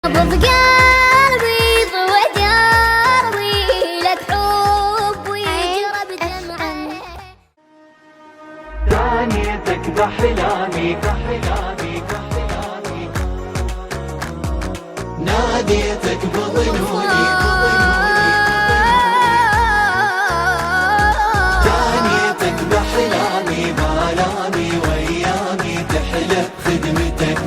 نبض قلبي ضوى دربي لك حبي يجرى بدمعي دانيتك بأحلامي بأحلامي بأحلامي ناديتك بظنوني دانيتك بأحلامي بآلامي وأيامي تحلى خدمتك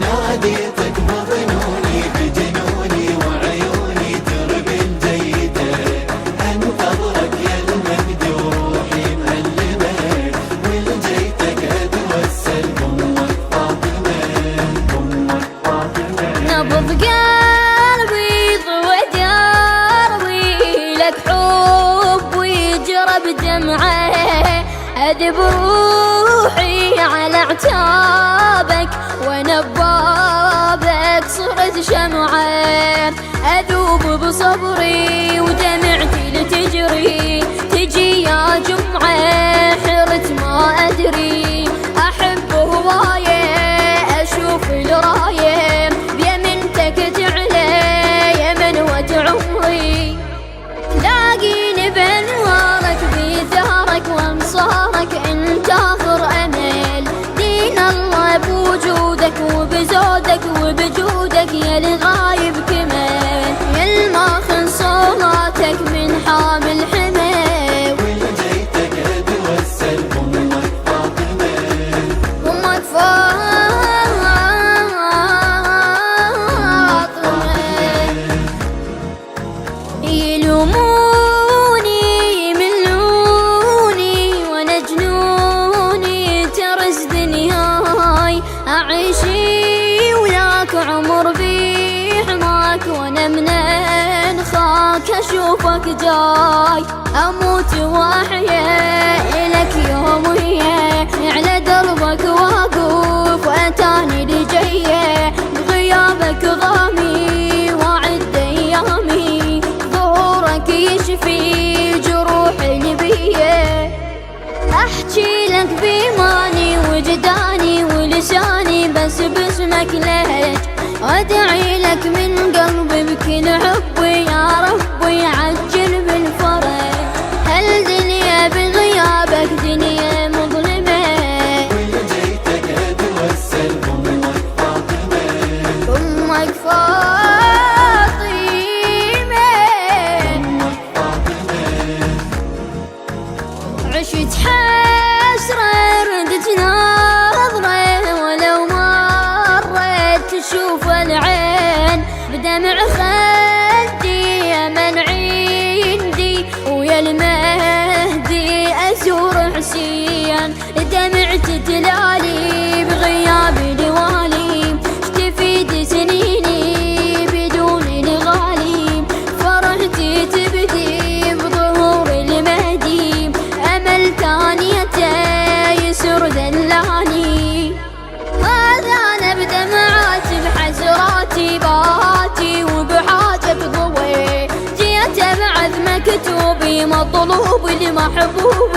ناديتك بظنوني بجنوني وعيوني تربي الجيدك انتظرك يا المجد وروحي مألمك ولجيتك اتوسل بأمك فاطمة بأمك فاطمة نبض قلبي ضوى دربي لك حبي يجرى بدمعي أذب روحي على اعتابك وانا ببابك صرت شمعة اذوب بصبري ودمعتي لتجري تجي يا جمعة حرت ما ادري احب هواية اشوف الراية بيمنتك تعلى يمنوة عمري لاقيني بانوارك بثارك وانصارك انت اخر امل دين الله بوجودك وبزودك وبجودك يا الغايب كمل يا الماخن صلاتك من حامل حمل ولجيتك اتوسل بأمك فاطمة امك فاطمة يلوموني يملوني وانا جنوني ترس دنياي اعيشي وياك عمر في حماك وانا من انخاك اشوفك جاي اموت واحيا الك يوميا على دربك واقف واتاني لجيه بغيابك ضامي واعد ايامي ظهورك يشفي جروحي البيه احكي لك بيماني وجداني ولساني بس باسمك لهج وادعي لك من قلبي بكل حبي يا ربي عجل بالفرج هالدنيا بغيابك دنيا مظلمة ولجيتك اتوسل بأمك فاطمة امك فاطمة عشت حسرة ردت ناظرة ولو مرت تشوف العين بدمع خدي من عندي ويا المهدي أزور حسين دمعت تلالي بغياب لوالي اشتفيت سنيني بدون الغالي فرحتي تبدي بظهور المهدي أمل ثانيته يسر دلاني هذا أنا بدمعاتي بحسراتي بهاتي وبحاجة ضوي جيت بعد مكتوبي مطلوب لمحبوب